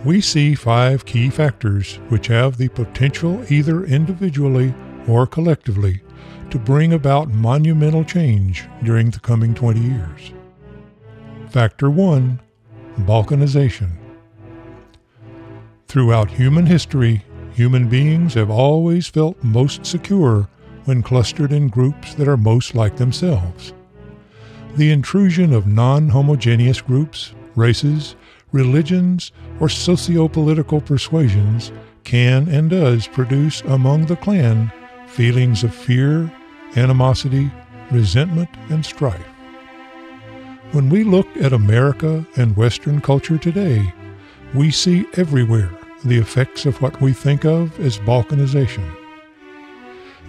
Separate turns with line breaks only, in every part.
we see 5 key factors which have the potential, either individually or collectively, to bring about monumental change during the coming 20 years. Factor 1. Balkanization. Throughout human history, human beings have always felt most secure when clustered in groups that are most like themselves. The intrusion of non-homogeneous groups, races, religions, or socio-political persuasions can and does produce among the clan feelings of fear, animosity, resentment, and strife. When we look at America and Western culture today, we see everywhere the effects of what we think of as balkanization.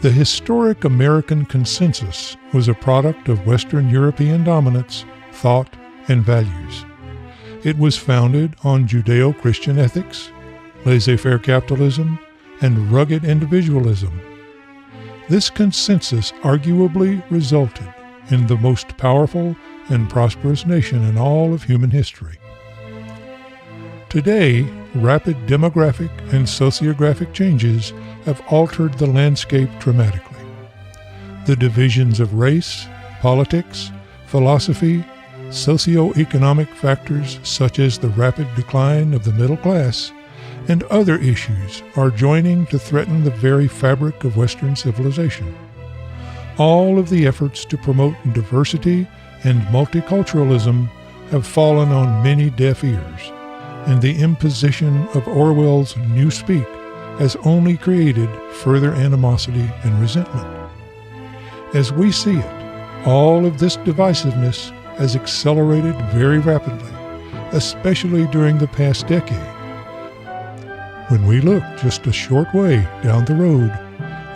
The historic American consensus was a product of Western European dominance, thought, and values. It was founded on Judeo-Christian ethics, laissez-faire capitalism, and rugged individualism. This consensus arguably resulted in the most powerful and prosperous nation in all of human history. Today, rapid demographic and sociographic changes have altered the landscape dramatically. The divisions of race, politics, philosophy, socioeconomic factors such as the rapid decline of the middle class, and other issues are joining to threaten the very fabric of Western civilization. All of the efforts to promote diversity and multiculturalism have fallen on many deaf ears, and the imposition of Orwell's Newspeak has only created further animosity and resentment. As we see it, all of this divisiveness has accelerated very rapidly, especially during the past decade. When we look just a short way down the road,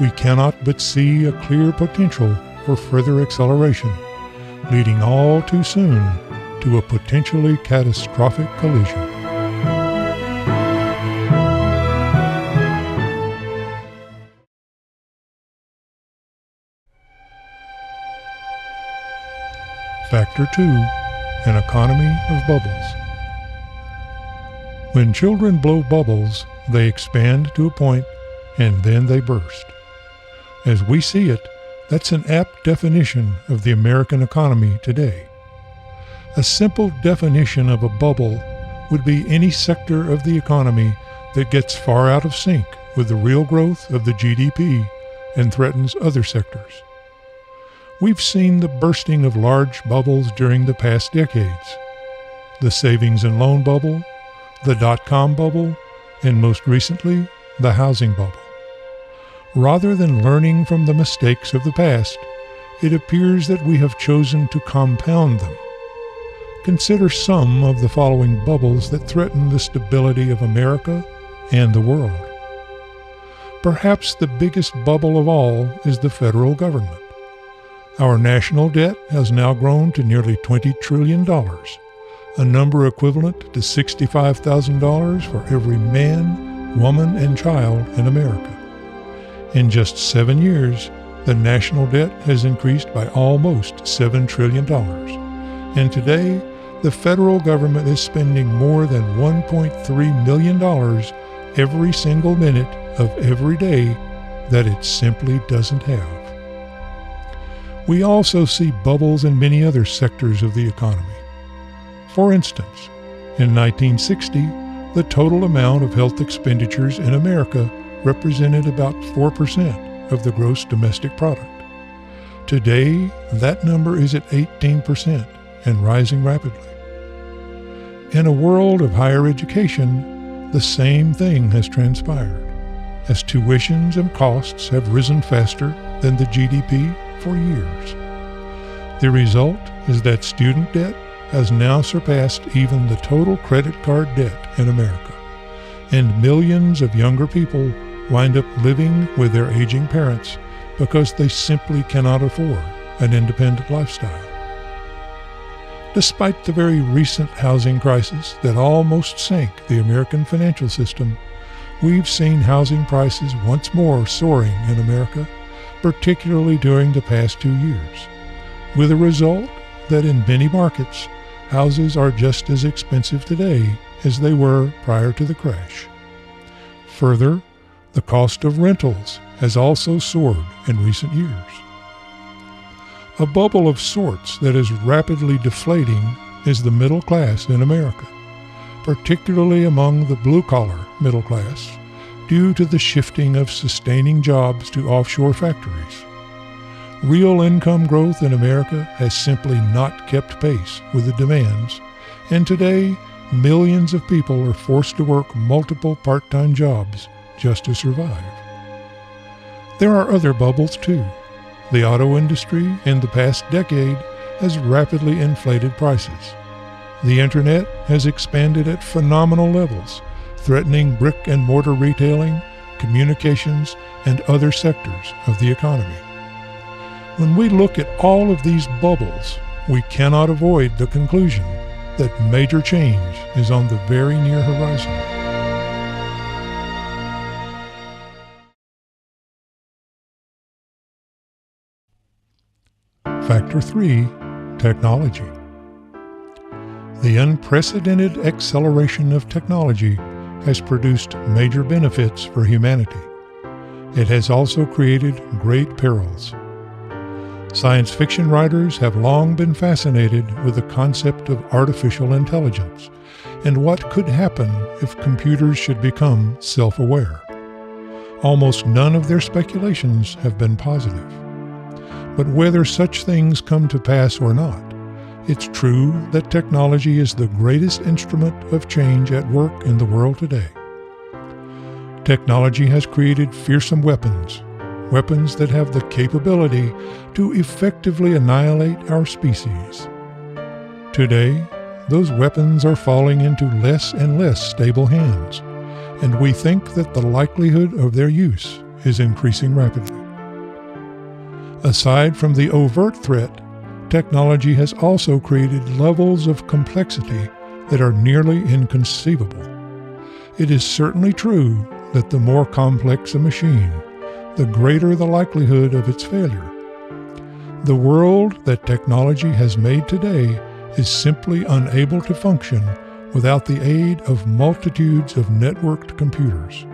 we cannot but see a clear potential for further acceleration, leading all too soon to a potentially catastrophic collision. Factor 2. An economy of bubbles. When children blow bubbles, they expand to a point and then they burst. As we see it, that's an apt definition of the American economy today. A simple definition of a bubble would be any sector of the economy that gets far out of sync with the real growth of the GDP and threatens other sectors. We've seen the bursting of large bubbles during the past decades. The savings and loan bubble, the dot-com bubble, and most recently, the housing bubble. Rather than learning from the mistakes of the past, it appears that we have chosen to compound them. Consider some of the following bubbles that threaten the stability of America and the world. Perhaps the biggest bubble of all is the federal government. Our national debt has now grown to nearly $20 trillion, a number equivalent to $65,000 for every man, woman, and child in America. In just 7 years, the national debt has increased by almost $7 trillion. And today, the federal government is spending more than $1.3 million every single minute of every day that it simply doesn't have. We also see bubbles in many other sectors of the economy. For instance, in 1960, the total amount of health expenditures in America represented about 4% of the gross domestic product. Today, that number is at 18% and rising rapidly. In a world of higher education, the same thing has transpired, as tuitions and costs have risen faster than the GDP for years. The result is that student debt has now surpassed even the total credit card debt in America, and millions of younger people wind up living with their aging parents because they simply cannot afford an independent lifestyle. Despite the very recent housing crisis that almost sank the American financial system, we've seen housing prices once more soaring in America, particularly during the past 2 years, with a result that in many markets, houses are just as expensive today as they were prior to the crash. Further, the cost of rentals has also soared in recent years. A bubble of sorts that is rapidly deflating is the middle class in America, particularly among the blue-collar middle class, due to the shifting of sustaining jobs to offshore factories. Real income growth in America has simply not kept pace with the demands, and today millions of people are forced to work multiple part-time jobs just to survive. There are other bubbles too. The auto industry in the past decade has rapidly inflated prices. The internet has expanded at phenomenal levels, threatening brick and mortar retailing, communications, and other sectors of the economy. When we look at all of these bubbles, we cannot avoid the conclusion that major change is on the very near horizon. Factor 3. Technology. The unprecedented acceleration of technology has produced major benefits for humanity. It has also created great perils. Science fiction writers have long been fascinated with the concept of artificial intelligence and what could happen if computers should become self-aware. Almost none of their speculations have been positive. But whether such things come to pass or not, it's true that technology is the greatest instrument of change at work in the world today. Technology has created fearsome weapons that have the capability to effectively annihilate our species. Today, those weapons are falling into less and less stable hands, and we think that the likelihood of their use is increasing rapidly. Aside from the overt threat, technology has also created levels of complexity that are nearly inconceivable. It is certainly true that the more complex a machine, the greater the likelihood of its failure. The world that technology has made today is simply unable to function without the aid of multitudes of networked computers.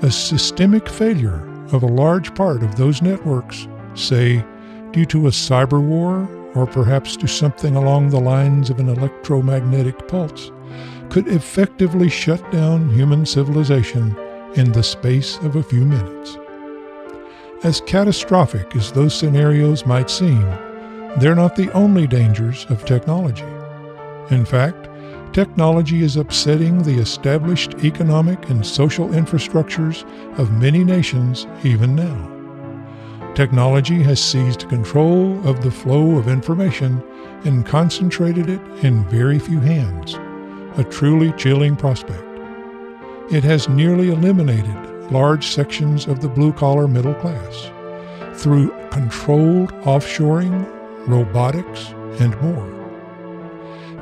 A systemic failure of a large part of those networks, say, due to a cyber war or perhaps to something along the lines of an electromagnetic pulse, could effectively shut down human civilization in the space of a few minutes. As catastrophic as those scenarios might seem, they're not the only dangers of technology. In fact, technology is upsetting the established economic and social infrastructures of many nations even now. Technology has seized control of the flow of information and concentrated it in very few hands, a truly chilling prospect. It has nearly eliminated large sections of the blue-collar middle class through controlled offshoring, robotics, and more.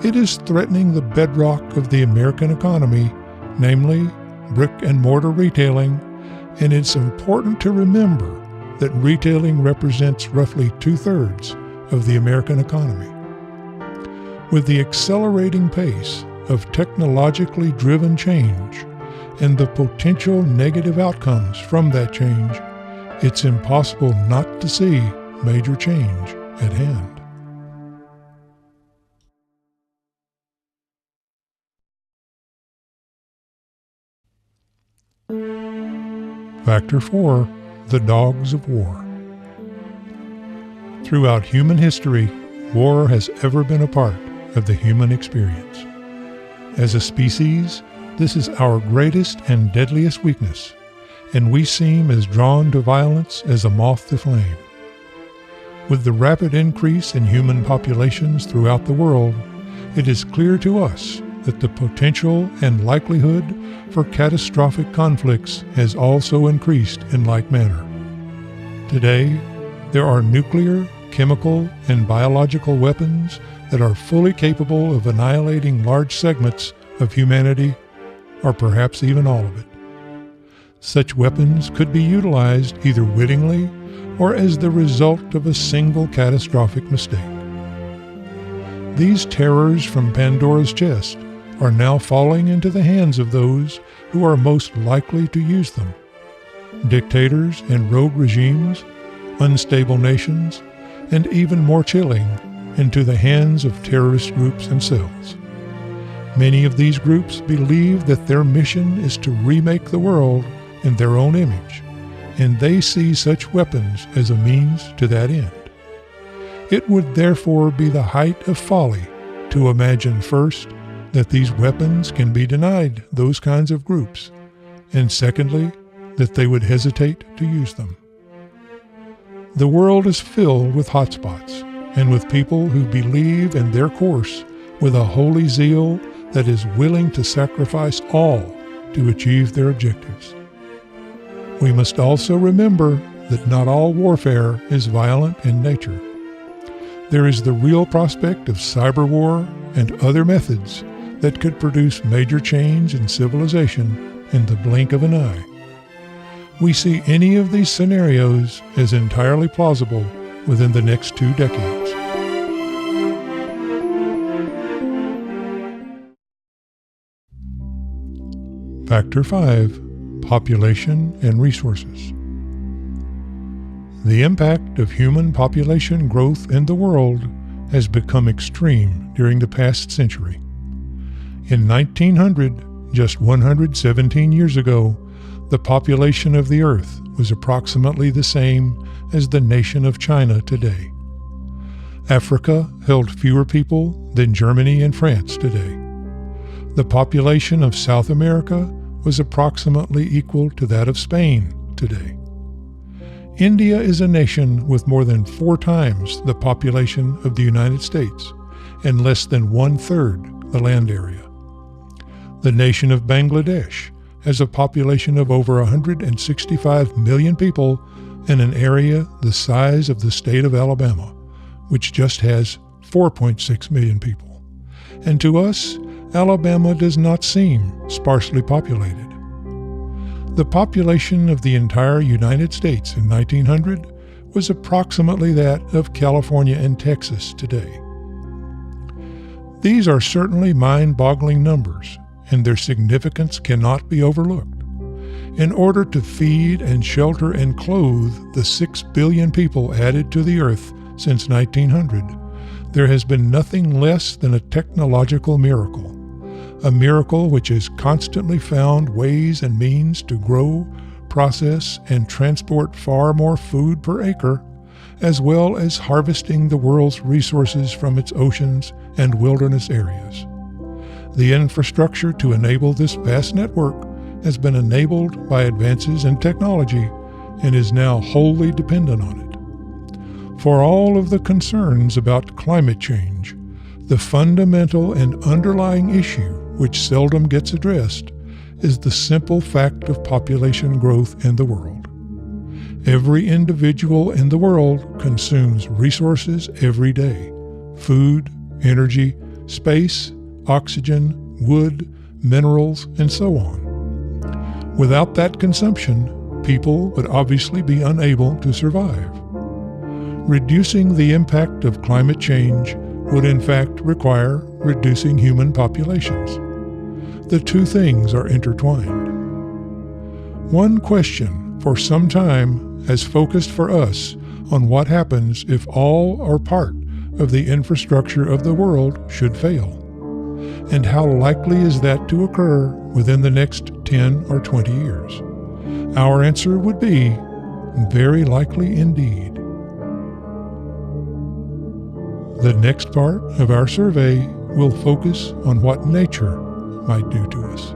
It is threatening the bedrock of the American economy, namely brick and mortar retailing, and it's important to remember that retailing represents roughly 2/3 of the American economy. With the accelerating pace of technologically driven change and the potential negative outcomes from that change, it's impossible not to see major change at hand. Factor 4. The dogs of war. Throughout human history, war has ever been a part of the human experience. As a species, this is our greatest and deadliest weakness, and we seem as drawn to violence as a moth to flame. With the rapid increase in human populations throughout the world, it is clear to us that the potential and likelihood for catastrophic conflicts has also increased in like manner. Today, there are nuclear, chemical, and biological weapons that are fully capable of annihilating large segments of humanity, or perhaps even all of it. Such weapons could be utilized either wittingly or as the result of a single catastrophic mistake. These terrors from Pandora's chest are now falling into the hands of those who are most likely to use them: dictators and rogue regimes, unstable nations, and even more chilling, into the hands of terrorist groups and cells. Many of these groups believe that their mission is to remake the world in their own image, and they see such weapons as a means to that end. It would therefore be the height of folly to imagine, first, that these weapons can be denied those kinds of groups, and secondly, that they would hesitate to use them. The world is filled with hotspots and with people who believe in their course with a holy zeal that is willing to sacrifice all to achieve their objectives. We must also remember that not all warfare is violent in nature. There is the real prospect of cyber war and other methods that could produce major change in civilization in the blink of an eye. We see any of these scenarios as entirely plausible within the next 2 decades. Factor 5. Population and resources. The impact of human population growth in the world has become extreme during the past century. In 1900, just 117 years ago, the population of the Earth was approximately the same as the nation of China today. Africa held fewer people than Germany and France today. The population of South America was approximately equal to that of Spain today. India is a nation with more than 4 times the population of the United States and less than 1/3 the land area. The nation of Bangladesh has a population of over 165 million people in an area the size of the state of Alabama, which just has 4.6 million people. And to us, Alabama does not seem sparsely populated. The population of the entire United States in 1900 was approximately that of California and Texas today. These are certainly mind-boggling numbers, and their significance cannot be overlooked. In order to feed and shelter and clothe the 6 billion people added to the earth since 1900, there has been nothing less than a technological miracle. A miracle which has constantly found ways and means to grow, process, and transport far more food per acre, as well as harvesting the world's resources from its oceans and wilderness areas. The infrastructure to enable this vast network has been enabled by advances in technology and is now wholly dependent on it. For all of the concerns about climate change, the fundamental and underlying issue, which seldom gets addressed, is the simple fact of population growth in the world. Every individual in the world consumes resources every day: food, energy, space, oxygen, wood, minerals, and so on. Without that consumption, people would obviously be unable to survive. Reducing the impact of climate change would in fact require reducing human populations. The two things are intertwined. One question for some time has focused for us on what happens if all or part of the infrastructure of the world should fail, and how likely is that to occur within the next 10 or 20 years. Our answer would be very likely indeed. The next part of our survey will focus on what nature might do to us.